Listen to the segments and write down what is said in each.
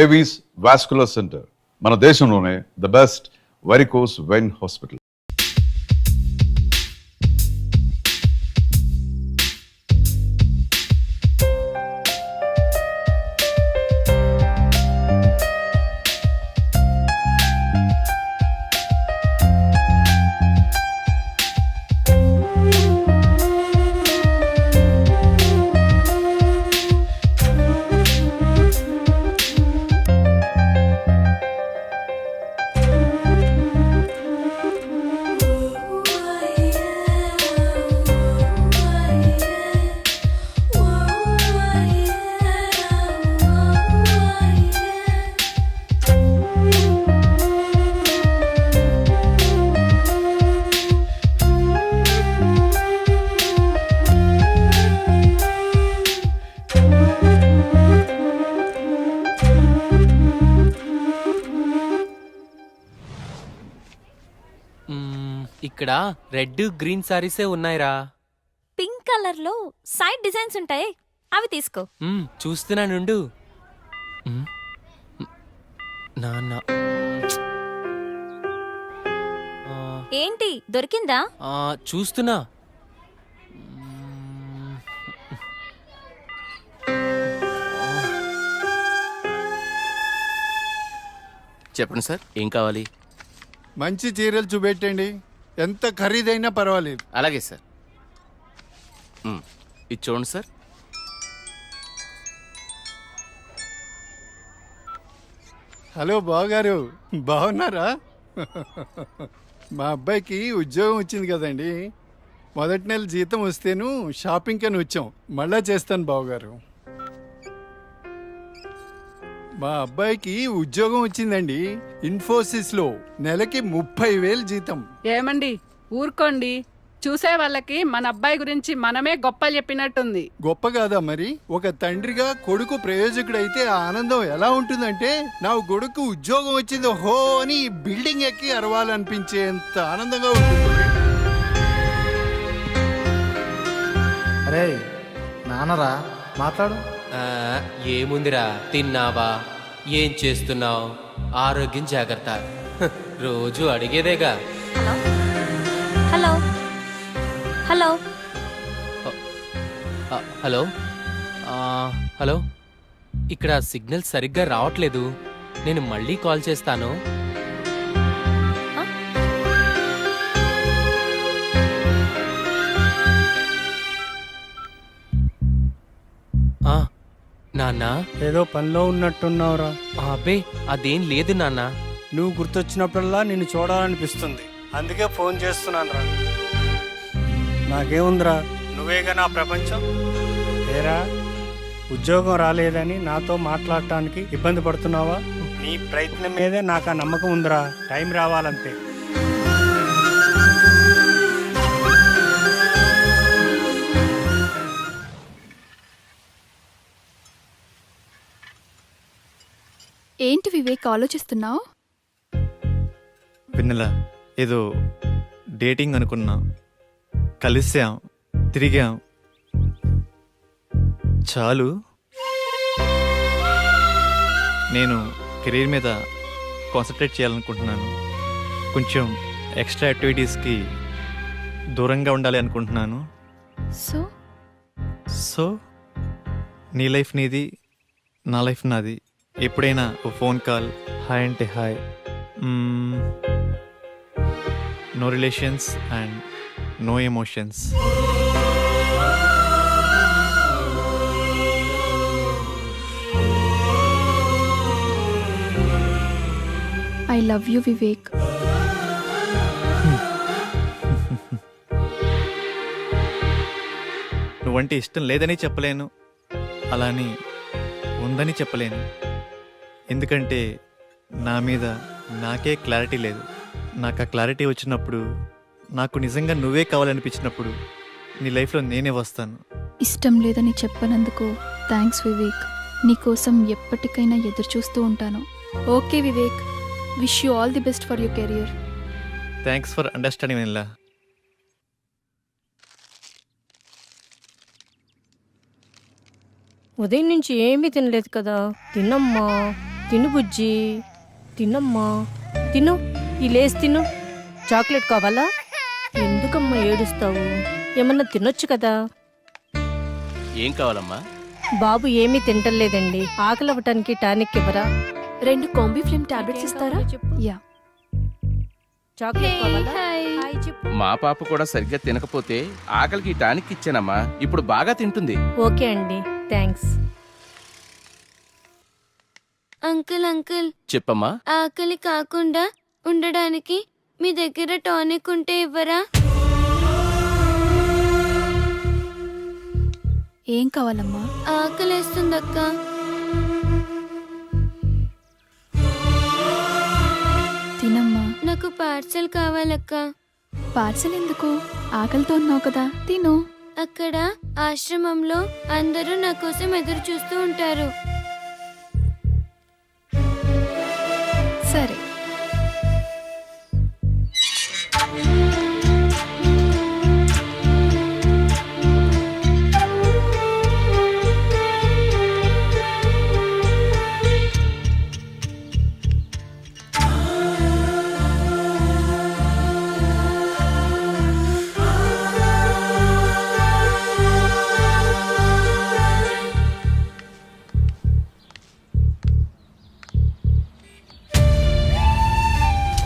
Avis vascular centre మన దేశంలోనే the best varicose vein hospital. ఇక్కడ రెడ్ గ్రీన్ సారీసే ఉన్నాయిరా. పింక్ కలర్ లో సైడ్ డిజైన్స్ ఉంటాయి, అవి తీసుకో. చూస్తున్నానుండు. నాన్న ఏంటి దొరికిందా? చూస్తున్నా. చెప్పండి సార్, ఏం కావాలి? మంచి చీరలు చూపెట్టండి, ఎంత ఖరీదైనా పర్వాలేదు. అలాగే సార్. ఇది చూడండి సార్. హలో బావగారు, బాగున్నారా? మా అబ్బాయికి ఉద్యోగం వచ్చింది కదండి, మొదటి నెల జీతం వస్తేను షాపింగ్ అని వచ్చాం. మళ్ళా చేస్తాను బావగారు. మా అబ్బాయికి ఉద్యోగం వచ్చిందండి, ఇన్ఫోసిస్ లో నెలకి 30,000 జీతం. ఏమండి ఊరుకోండి, చూసే వాళ్ళకి మన అబ్బాయి గురించి మనమే గొప్ప చెప్పినట్టుంది. గొప్ప కాదా మరి? ఒక తండ్రిగా కొడుకు ప్రయోజకుడైతే ఆ ఆనందం ఎలా ఉంటుందంటే, నా కొడుకు ఉద్యోగం వచ్చింది హో అని బిల్డింగ్ ఎక్కి అరవాలనిపించేంత ఆనందంగా ఉంటుంది. అరే నాన్నరా, మాట్లాడు. ఏముందిరా, తిన్నావా, ఏం చేస్తున్నావు, ఆరోగ్యం జాగ్రత్త, రోజు అడిగేదేగా. హలో హలో హలో హలో, ఇక్కడ సిగ్నల్ సరిగ్గా రావట్లేదు, నేను మళ్ళీ కాల్ చేస్తాను. నాన్న, ఏదో పనిలో ఉన్నట్టున్నావురా. అబ్బే అదేం లేదు నాన్న. నువ్వు గుర్తొచ్చినప్పుడల్లా నిన్ను చూడాలనిపిస్తుంది, అందుకే ఫోన్ చేస్తున్నాను రా. నాకేముందిరా, నువ్వేగా నా ప్రపంచం. ఏరా, ఉద్యోగం రాలేదని నాతో మాట్లాడటానికి ఇబ్బంది పడుతున్నావా? నీ ప్రయత్నం మీదే నాకు ఆ నమ్మకం ఉందిరా, టైం రావాలంతే. ఏంటి వివేక్ ఆలోచిస్తున్నావు? వెన్నెల, ఏదో డేటింగ్ అనుకున్నా, కలిసాం, తిరిగాం, చాలు. నేను కెరీర్ మీద కాన్సన్ట్రేట్ చేయాలనుకుంటున్నాను, కొంచెం ఎక్స్ట్రా యాక్టివిటీస్కి దూరంగా ఉండాలి అనుకుంటున్నాను. సో నీ లైఫ్ నీది, నా లైఫ్ నాది. ఎప్పుడైనా ఓ ఫోన్ కాల్, హాయ్ అంటే hi, no relations and no emotions. I love you Vivek. నువ్వంటే ఇష్టం లేదని చెప్పలేను, అలాని ఉందని చెప్పలేను. ఎందుకంటే నా మీద నాకే క్లారిటీ లేదు. నాకు ఆ క్లారిటీ వచ్చినప్పుడు, నాకు నిజంగా నువ్వే కావాలనిపించినప్పుడు నీ లైఫ్లో నేనే వస్తాను. ఇష్టం లేదని చెప్పనందుకు థ్యాంక్స్ వివేక్. నీకోసం ఎప్పటికైనా ఎదురు చూస్తూ ఉంటాను. Okay Vivek, wish you all the best for your career. Thanks for understanding Vennela. ఉదయం నుంచి ఏమీ తినలేదు కదా, తినమ్మా. తిను బుజ్జి, తినమ్మా, తిను. ఈ లేస్ తిను. చాక్లెట్ కావాలా? ఎందుకమ్మా ఏడుస్తావు? ఏమన్నా తినొచ్చు కదా. ఏం కావాలమ్మా? బాబు ఏమీ తింటలేదండి. ఆకలి అవ్వటానికి టానిక్ ఇవ్వరా? 2 కాంబిఫ్లేమ్ టాబ్లెట్స్ ఇస్తారా? యా. చాక్లెట్ కావాలా? హాయ్ చెప్పు. మా పాప కూడా సరిగ్గా తినకపోతే ఆకలికి టానిక్ ఇచ్చానమ్మా. ఇప్పుడు బాగా తింటుంది. ఓకే అండి, థ్యాంక్స్. అంకుల్ అంకుల్, చెప్పమ్మా. ఆకలి కాకుండా ఉండడానికి మీ దగ్గర టానిక్ ఉంటే ఇవ్వరా? ఏం కావాలమ్మా? ఆకలేస్తుందక్క. తినమ్మా. నాకు పార్సల్ కావాలక్క. పార్సల్ ఎందుకు? ఆకలితో ఉన్నావు కదా, తిను. అక్కడ ఆశ్రమంలో అందరూ నా కోసం ఎదురు చూస్తూ ఉంటారు. సరే.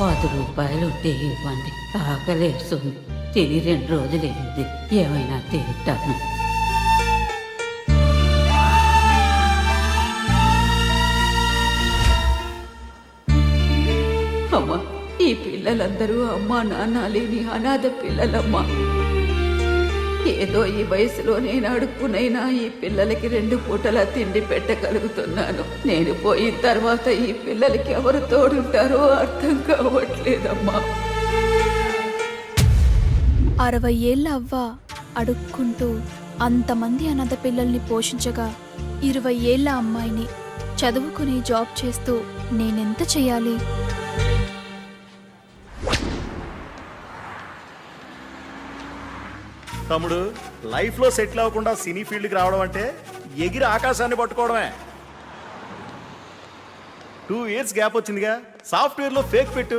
₹10 ఉంటే ఇవ్వండి. ఆకలేస్తుంది. తిని 2 రోజులైంది. ఏమైనా తింటాను. అమ్మా, ఈ పిల్లలందరూ అమ్మా నాన్న లేని అనాథ పిల్లలమ్మా. ఏదో ఈ వయసులో నేను అడుక్కునైనా ఈ పిల్లలకి 2 పూటలా తిండి పెట్టగలుగుతున్నాను. నేను పోయిన తర్వాత ఈ పిల్లలకి ఎవరు తోడుంటారో అర్థం కావట్లేదమ్మా. 60 ఏళ్ళ అవ్వ అడుక్కుంటూ అంతమంది అనాథ పిల్లల్ని పోషించగా 20 ఏళ్ళ అమ్మాయిని చదువుకుని జాబ్ చేస్తూ నేనెంత చెయ్యాలి? తమ్ముడు, లైఫ్లో సెటిల్ అవ్వకుండా సినీ ఫీల్డ్కి రావడం అంటే ఎగిరి ఆకాశాన్ని పట్టుకోవడమే. 2 ఇయర్స్ గ్యాప్ వచ్చిందిగా. సాఫ్ట్వేర్లో ఫేక్ పెట్టు,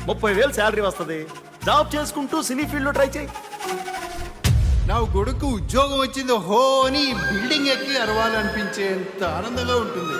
30,000 శాలరీ వస్తుంది. జాబ్ చేసుకుంటూ సినీ ఫీల్డ్లో ట్రై చేయి. నా కొడుకు ఉద్యోగం వచ్చింది హో అని బిల్డింగ్ ఎక్కి అరవాలనిపించేంత ఆనందంగా ఉంటుంది.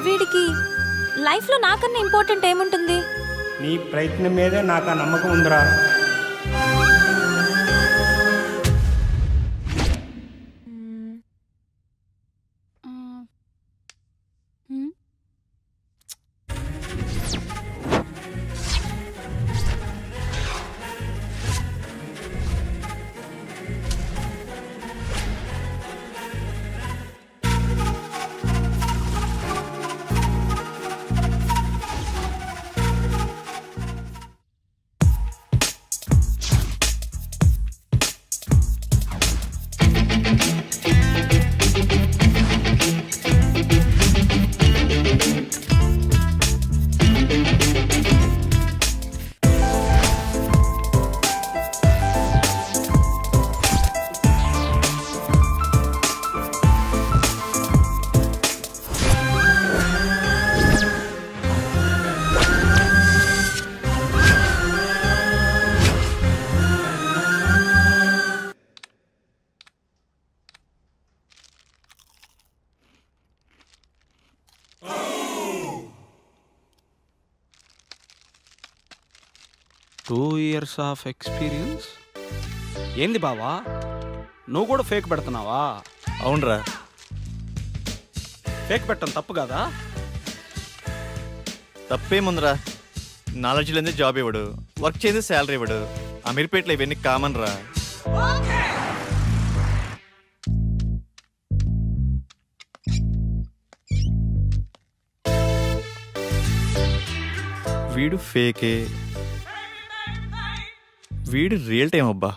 వీడికి లైఫ్ లో నాకన్నా ఇంపార్టెంట్ ఏముంటుంది? నీ ప్రయత్నం మీదే నాకు ఆ నమ్మకం ఉందిరా. Two years of experience. ఏంది బావా, నువ్వు కూడా ఫేక్ పెడుతున్నావా? అవునరా. ఫేక్ పెట్టడం తప్పు కదా? తప్పేముందిరా, నాలెడ్జ్ లేని జాబ్ ఇవ్వడు, వర్క్ చేసి శాలరీ ఇవ్వడు. అమీర్పేటలో ఇవన్నీ కామన్ రా. వీడు ఫేకే, వీడి రియల్ టైం అబ్బా.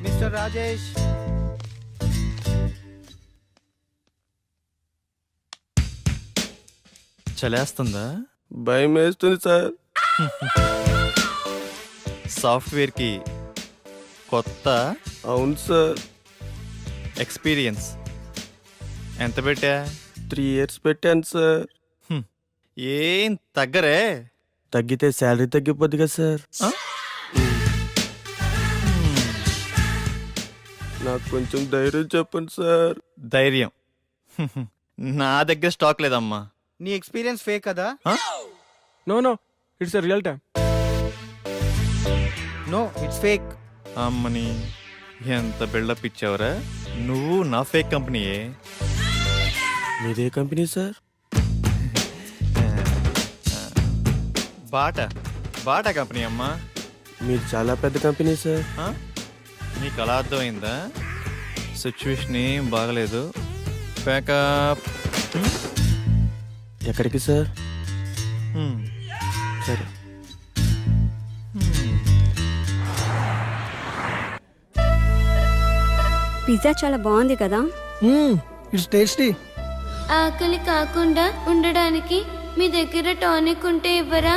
మిస్టర్ రాజేష్, చలేస్తుందా? భయం వేస్తుంది సార్. సాఫ్ట్వేర్కి కొత్త. అవును సార్. ఎక్స్పీరియన్స్ ఎంత పెట్టా? 3 years పెట్టాను సార్. ఏం తగ్గరే? తగ్గితే శాలరీ తగ్గిపోద్ది కదా సార్. నాకు కొంచెం ధైర్యం చెప్పండి సార్. ధైర్యం నా దగ్గర స్టాక్ లేదమ్మా. నీ ఎక్స్పీరియన్స్ ఫేక్ కదా? No it's real time. No, it's fake. అమ్మని ఎంత బిల్డప్ ఇచ్చావురా నువ్వు. నా ఫేక్ కంపెనీయే. మీదే కంపెనీ సార్? బాటా కంపెనీ అమ్మా. మీరు చాలా పెద్ద కంపెనీ సార్. నీకు అలా అర్థమైందా? సిచ్యువేషన్ ఏం బాగలేదు. ప్యాకప్. ఎక్కడికి సార్? సరే. పిజ్జా చాలా బాగుంది కదా? It's tasty. ఆకలి కాకుండా ఉండడానికి మీ దగ్గర టానిక్ ఉంటే ఇవ్వరా?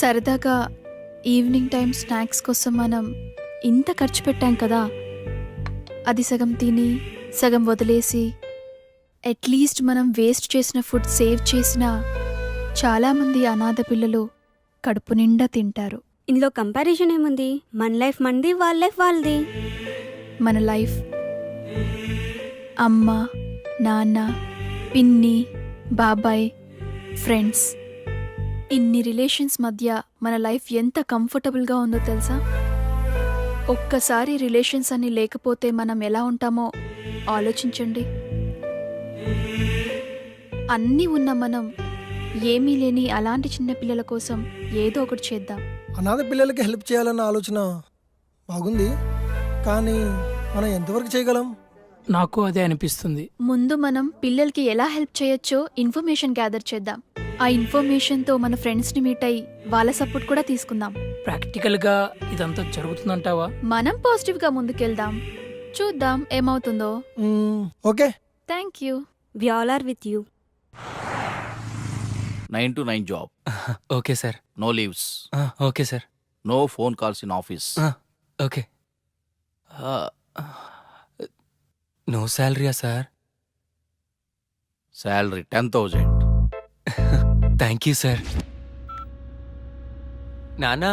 సరదాగా ఈవినింగ్ టైం స్నాక్స్ కోసం మనం ఇంత ఖర్చు పెట్టాం కదా, అది సగం తిని సగం వదిలేసి అట్లీస్ట్ మనం వేస్ట్ చేసిన ఫుడ్ సేవ్ చేసిన చాలామంది అనాథ పిల్లలు కడుపు నిండా తింటారు. ఇందులో కంపారిజన్ ఏముంది? మన లైఫ్ మనది, వాళ్ళ లైఫ్ వాళ్ళది. మన లైఫ్ అమ్మ, నాన్న, పిన్ని, బాబాయ్, ఫ్రెండ్స్, ఇన్ని రిలేషన్స్ మధ్య మన లైఫ్ ఎంత కంఫర్టబుల్గా ఉందో తెలుసా? ఒక్కసారి రిలేషన్స్ అన్ని లేకపోతే మనం ఎలా ఉంటామో ఆలోచించండి. అన్నీ ఉన్న మనం ఏమీ లేని అలాంటి చిన్న పిల్లల కోసం ఏదో ఒకటి చేద్దాం. అనాథ పిల్లలకి హెల్ప్ చేయాలన్న ఆలోచన బాగుంది, కానీ మనం ఎంతవరకు చేయగలం? నాకు అదే అనిపిస్తుంది. ముందు మనం పిల్లలకి ఎలా హెల్ప్ చేయొచ్చో ఇన్ఫర్మేషన్ గ్యాదర్ చేద్దాం. ఆ ఇన్ఫర్మేషన్తో మన ఫ్రెండ్స్ని మీట్ అయ్యి వాళ్ళ సపోర్ట్ కూడా తీసుకుందాం. ప్రాక్టికల్గా ఇదంతా జరుగుతుందంటావా? మనం పాజిటివ్గా ముందుకెళ్దాం, చూద్దాం ఏమవుతుందో. Okay, thank you. We all are with you. 9 to 9 job. Okay sir. No leaves. Okay sir. No phone calls in office. Okay. No శాలరీయా sir? Salary 10,000. Thank you sir. నానా,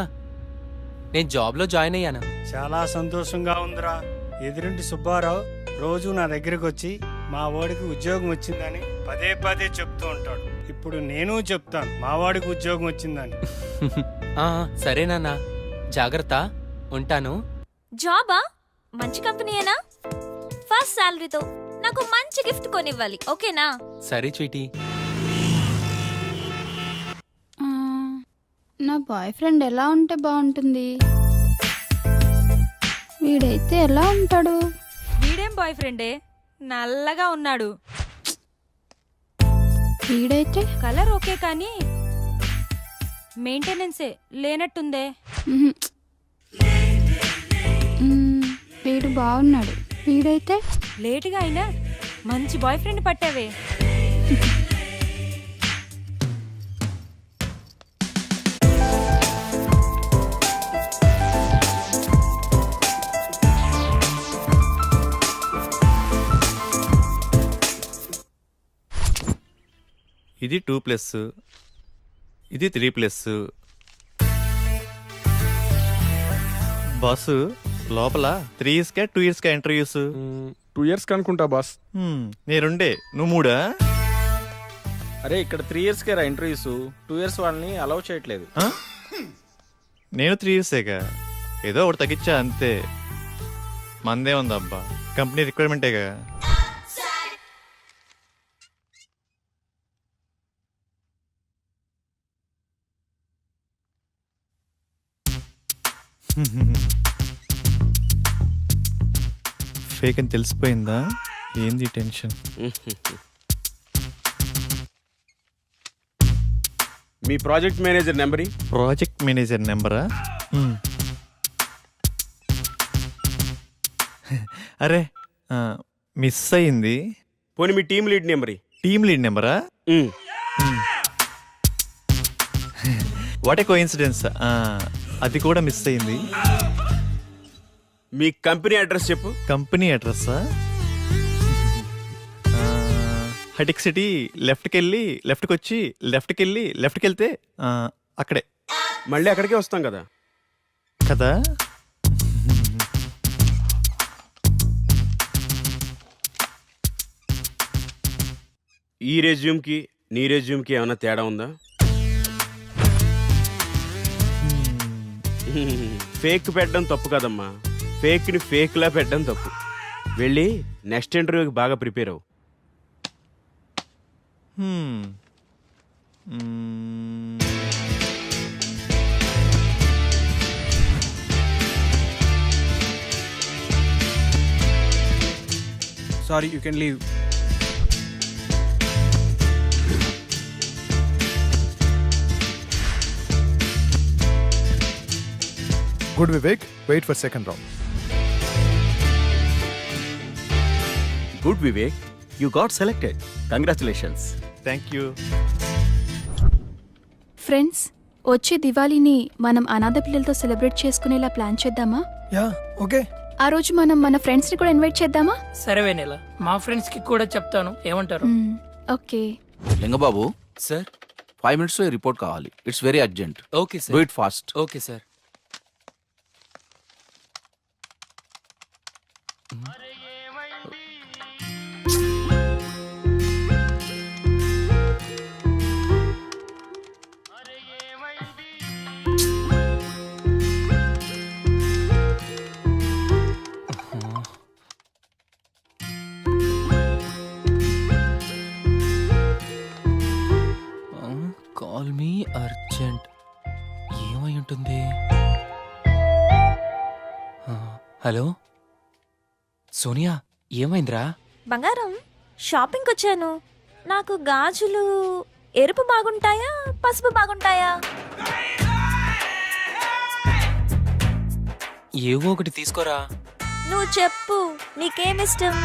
నేను జాబ్లో జాయిన్ అయ్యాను. చాలా సంతోషంగా ఉందిరా. ఎదురింటి సుబ్బారావు రోజు నా దగ్గరికి వచ్చి మా వాడికి ఉద్యోగం వచ్చిందని పదే పదే చెప్తూ ఉంటాడు. ఇప్పుడు నేను చెప్తాను మా వాడికి ఉద్యోగం వచ్చిందని. సరే నాన్న, జాగ్రత్త, ఉంటాను. జాబా? మంచి కంపెనీయేనా? ఫస్ట్ శాలరీతో నాకు మంచి గిఫ్ట్ కొనివ్వాలి, ఓకేనా? సరే స్వీటీ. నా బాయ్ ఫ్రెండ్ ఎలా ఉంటే బాగుంటుంది? వీడైతే ఎలా ఉంటాడు? వీడేం బాయ్ ఫ్రెండే, నల్లగా ఉన్నాడు. వీడైతే కలర్ ఓకే కానీ మెయింటెనెన్సే లేనట్టుందే. వీడు బాగున్నాడు. వీడైతే లేటుగా అయినా మంచి బాయ్ ఫ్రెండ్ పట్టావే. ఇది 2+, ఇది 3+. బాసు లోపల 3 yearsకా 2 yearsకా ఇంటర్వ్యూస్? 2 years అనుకుంటా బాస్. నేనుండే నువ్వు 3? అరే ఇక్కడ 3 yearsకే రా ఇంటర్వ్యూస్. 2 years వాళ్ళని అలౌ చేయట్లేదు. నేను 3 yearsేగా, ఏదో ఒకటి తగ్గించా అంతే. మందే ఉందబ్బా, కంపెనీ రిక్వైర్మెంటేగా. ఫేక్ అని తెలిసిపోయిందా? ఏంది టెన్షన్? మీ project manager number project manager నెంబరా? అరే మిస్ అయింది. పోనీ మీ team lead number team lead నెంబరా? వాట్ ఏ కోఇన్సిడెన్స్, అది కూడా మిస్ అయింది. మీ కంపెనీ అడ్రస్ చెప్పు. కంపెనీ అడ్రస్సా? హటిక్ సిటీ లెఫ్ట్కి వెళ్ళి లెఫ్ట్కి వచ్చి లెఫ్ట్కి వెళ్ళి లెఫ్ట్కి వెళ్తే అక్కడే. మళ్ళీ అక్కడికే వస్తాం కదా. కదా. ఈ రెజ్యూమ్కి నీ రెజ్యూమ్కి ఏమైనా తేడా ఉందా? ఫేక్ పెట్టడం తప్పు కదమ్మా, ఫేక్ని ఫేక్లా పెట్టడం తప్పు. వెళ్ళి నెక్స్ట్ ఇంటర్వ్యూకి బాగా ప్రిపేర్ అవ్వు. Sorry, you can leave. Good Vivek, wait for second round. Good Vivek, you got selected. Congratulations. Thank you. Friends, వచ్చే దివాళీని మనం అనాథ పిల్లలతో సెలబ్రేట్ చేసుకునేలా ప్లాన్ చేద్దామా? Yeah okay. ఆ రోజు మనం మన ఫ్రెండ్స్ ని కూడా ఇన్వైట్ చేద్దామా? సరే వెనెల, మా ఫ్రెండ్స్ కి కూడా చెప్తాను, ఏమంటారు? ఓకే. లింగబాబు, సార్ 5 minutes లో రిపోర్ట్ కావాలి. It's very urgent. Okay do sir. It fast. Okay sir. Call me urgent. ఏమై ఉంటుంది? హలో సోనియా, ఏమైందిరా? బంగారం, షాపింగ్కి వచ్చాను. నాకు గాజులు ఎరుపు బాగుంటాయా పసుపు బాగుంటాయా? ఏవో ఒకటి తీసుకోరా. నువ్వు చెప్పు, నీకేమిష్టం?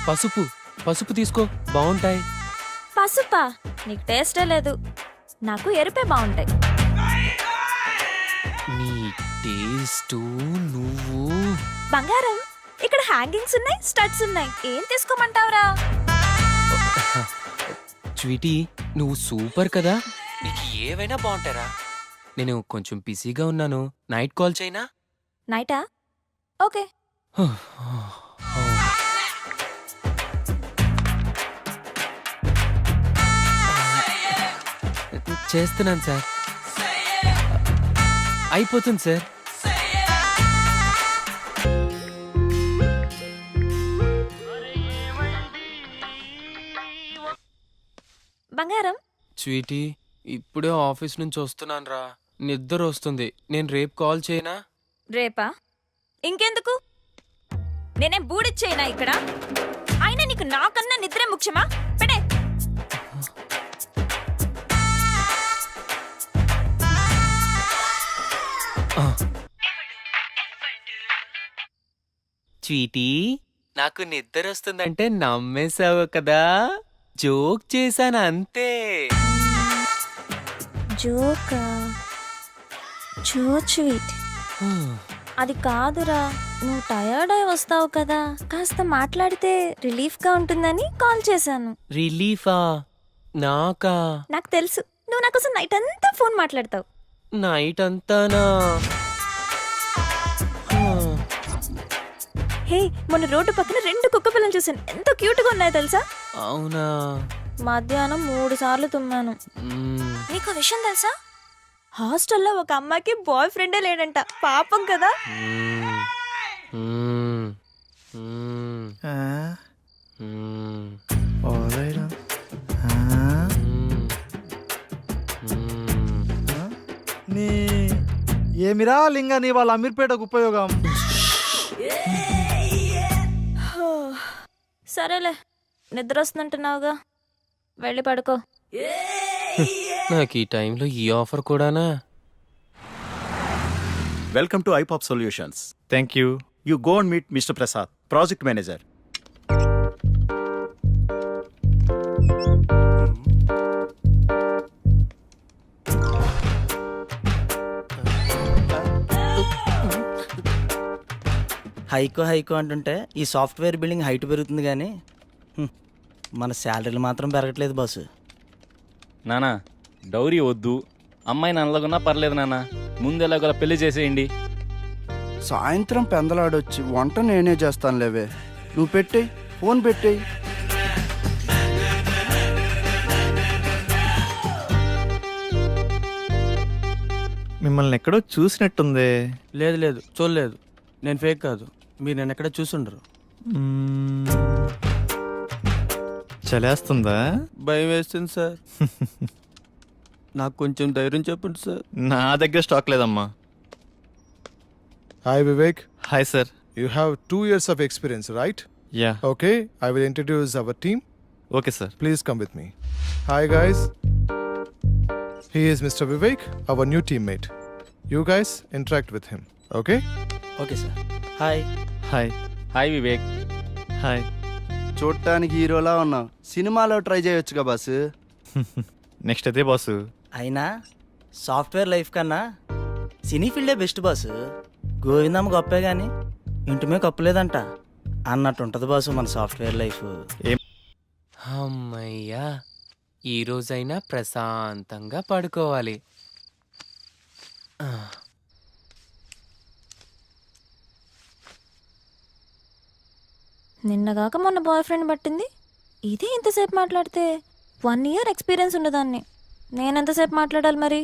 పసుపు పసుపు తీసుకో, బాగుంటాయి. పసుపా? నీకు టేస్టే లేదు. నాకు ఎరుపే బాగుంటాయి. నీ టేస్టు నువ్వు. బంగారం, ఇక్కడ హ్యాంగింగ్స్ ఉన్నాయి, స్టడ్స్ ఉన్నాయి. ఏం తీసుకోమంటావురా? స్వీటీ, నువ్వు సూపర్ కదా, నీకు ఏవైనా బాగుంటారా. నేను కొంచెం బిజీగా ఉన్నాను, నైట్ కాల్ చేయనా? నైటా? ఓకే. చేస్తున్నాను సార్. అయిపోతుంది సార్. బంగారం, స్వీటీ, ఇప్పుడే ఆఫీస్ నుంచి వస్తున్నాను రా, నిద్ర వస్తుంది. నేను రేపు కాల్ చేయనా? రేపా? ఇంకెందుకు? నేనేం బూడిచ్చేయనా ఇక్కడ? అయినా నీకు నాకన్నా నిద్రే ముఖ్యమా? పెడే. స్వీటీ, నాకు నిద్ర వస్తుందంటే నమ్మేశావు కదా, జోక్ చేశాను అంతే. జోకా? చో స్వీట్. అది కాదురా, నువ్వు టయర్డ్ అయి వస్తావు కదా, కాస్త మాట్లాడితే రిలీఫ్ గా ఉంటుందని కాల్ చేశాను. రిలీఫా? నాకా? నాకు తెలుసు, నువ్వు నా కోసం నైట్ అంతా ఫోన్ మాట్లాడతావు. నైట్ అంతానా? హే, మొన్న రోడ్డు పక్కన 2 కుక్క పిల్లలు చూసాను, ఎంత క్యూట్ గా ఉన్నాయో తెలుసా? అవునా? మధ్యాహ్నం 3 సార్లు తుమ్మాను. నీకు విషయం తెలుసా? హాస్టల్లో ఒక అమ్మాయికి బాయ్ ఫ్రెండే లేడంట. పాపం కదా. నీ ఏమిరా లింగా నీ వాళ్ళ అమీర్పేటకు ఉపయోగం? సరేలే, నిద్ర వస్తుందంటున్నావుగా, వెళ్ళి పడుకో. నాకు ఈ టైంలో ఈ ఆఫర్ కూడానా? Welcome to iPop solutions. Thank you. You go and meet mister Prasad, project manager. హైకో అంటుంటే ఈ సాఫ్ట్వేర్ బిల్డింగ్ హైట్ పెరుగుతుంది కానీ మన శాలరీలు మాత్రం పెరగట్లేదు బాసు. నానా డౌరీ వద్దు, అమ్మాయిని అనలాగున్నా పర్లేదు నాన్న, ముందెలాగోలా పెళ్లి చేసేయండి. సాయంత్రం పెందలాడొచ్చి వంట నేనే చేస్తాను లేవే, నువ్వు పెట్టేయి, ఫోన్ పెట్టేయి. మిమ్మల్ని ఎక్కడో చూసినట్టుందే. లేదు చూడలేదు, నేను ఫేక్ కాదు, మీరు నేను ఎక్కడ చూసుండరు. చలేస్తుందా? భయం వేస్తుంది సార్. నాకు కొంచెం ధైర్యం చెప్పండి సార్. నా దగ్గర స్టాక్ లేదమ్మా. Hi Vivek. Hi sir. You have 2 years of experience, right? Yeah. Okay, I will introduce our team. Okay sir. Please come with me. Hi guys. He is Mr. Vivek, our new teammate. You guys interact with him, okay? Okay sir. Hi. Hi. Hi Vivek. Hi. చూడటానికి హీరోలా ఉన్నావు, సినిమాలో try చేయొచ్చుగా boss. Next అదే boss. అయినా software life కన్నా సినీ ఫీల్డే best boss. Govindamma గొప్పే కానీ ఇంటిమే కప్పులేదంట అన్నట్టు ఉంటుంది బాసు మన సాఫ్ట్వేర్ లైఫ్. అమ్మయ్యా, ఈ రోజైనా ప్రశాంతంగా పడుకోవాలి. నిన్నగాక మొన్న బాయ్ ఫ్రెండ్ పట్టింది, ఇదే ఇంతసేపు మాట్లాడితే 1 year ఎక్స్పీరియన్స్ ఉండదాన్ని. నేనెంతసేపు మాట్లాడాలి మరి?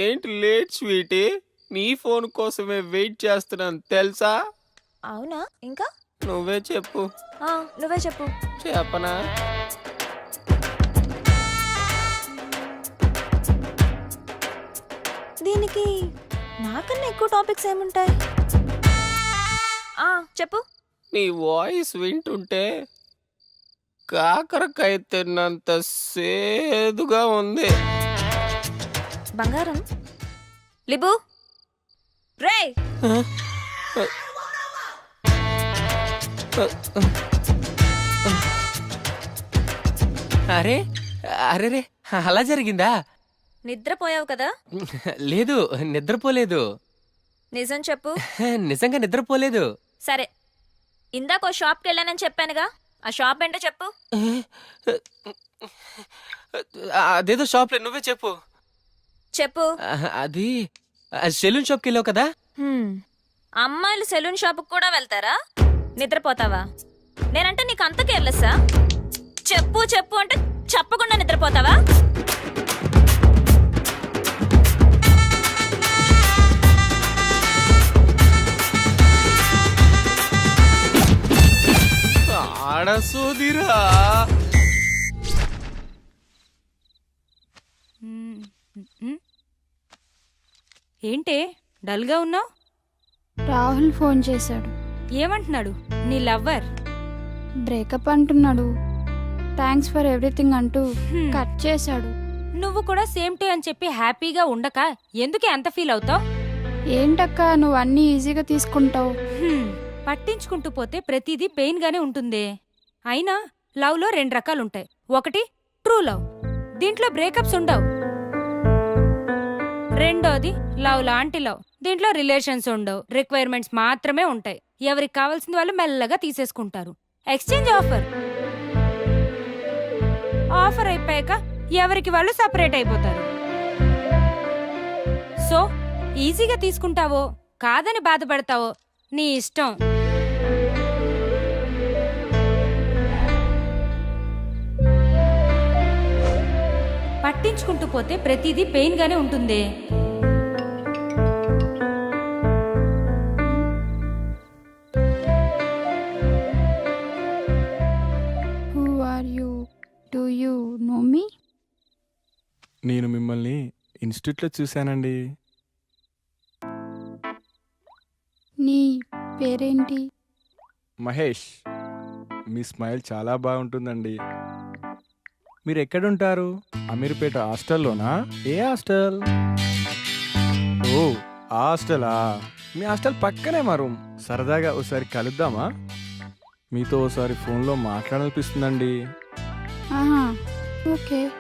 ఏంటి లేట్ స్వీటీ? నీ ఫోన్ కోసమే వెయిట్ చేస్తున్నాను తెలుసా? అవునా? ఇంకా నువ్వే చెప్పు. నువ్వే చెప్పు. చెప్పనా? దీనికి నాకన్నా ఎక్కువ టాపిక్స్ ఏముంటాయి? చెప్పు. నీ వాయిస్ వింటుంటే కాకరకాయ తిన్నంత సేదుగా ఉంది. బంగారం లిబు రే. అరే అరే రే, అలా జరిగిందా? నిద్రపోయావు కదా? లేదు, నిద్రపోలేదు. నిజం చెప్పు. నిజంగా నిద్రపోలేదు. సరే, ఇందాక షాప్కి వెళ్ళానని చెప్పానుగా, ఆ షాప్ ఏంటో చెప్పు. అదేదో షాప్లో, నువ్వే చెప్పు. చెప్పు. అది సెలూన్ షాప్కి వెళ్ళావు కదా? అమ్మాయిలు సెలూన్ షాప్కి కూడా వెళ్తారా? నిద్రపోతావా? నేనంటే నీకు అంత కేర్లెస్సా? చెప్పు చెప్పు అంటే చెప్పకుండా నిద్రపోతావా? ఆడసోదిరా. ఏంటే డల్గా ఉన్నావు? రాహుల్ ఫోన్ చేశాడు. ఏమంటున్నాడు నీ లవ్వర్? బ్రేకప్ అంటున్నాడు. థ్యాంక్స్ ఫర్ ఎవ్రీథింగ్ అంటూ కట్ చేశాడు. నువ్వు కూడా సేమ్ టు అని చెప్పి హ్యాపీగా ఉండక ఎందుకే అంత ఫీల్ అవుతావు? ఏంటక్క నువ్వు అన్నీ ఈజీగా తీసుకుంటావు. పట్టించుకుంటూ పోతే ప్రతిదీ పెయిన్ గానే ఉంటుంది. అయినా లవ్ లో 2 రకాలుంటాయి. ఒకటి ట్రూ లవ్, దీంట్లో బ్రేకప్స్ ఉండవు. రెండోది లవ్ లాంటి లవ్, దీంట్లో రిలేషన్స్ ఉండవు, రిక్వైర్మెంట్స్ మాత్రమే ఉంటాయి. ఎవరికి కావాల్సింది వాళ్ళు మెల్లగా తీసేసుకుంటారు. Exchange offer. ఆఫర్ అయిపోయాక ఎవరికి వాళ్ళు సపరేట్ అయిపోతారు. సో ఈజీగా తీసుకుంటావో కాదని బాధపడతావో నీ ఇష్టం. పట్టించుకుంటూ పోతే ప్రతిదీ పెయిన్ గానే ఉంటుంది. డూ యూ నో మీ? నేను మిమ్మల్ని ఇన్స్టిట్యూట్లో చూశానండి. నీ పేరేంటి? మహేష్. మీ స్మైల్ చాలా బాగుంటుందండి. మీరు ఎక్కడుంటారు? అమీర్పేట హాస్టల్లోనా? ఏ హాస్టల్? ఓ ఆ హాస్టలా? మీ హాస్టల్ పక్కనే మా రూమ్. సరదాగా ఒకసారి కలుద్దామా? మీతో ఒకసారి ఫోన్లో మాట్లాడాలనిపిస్తుందండి. ఆహా, ఓకే.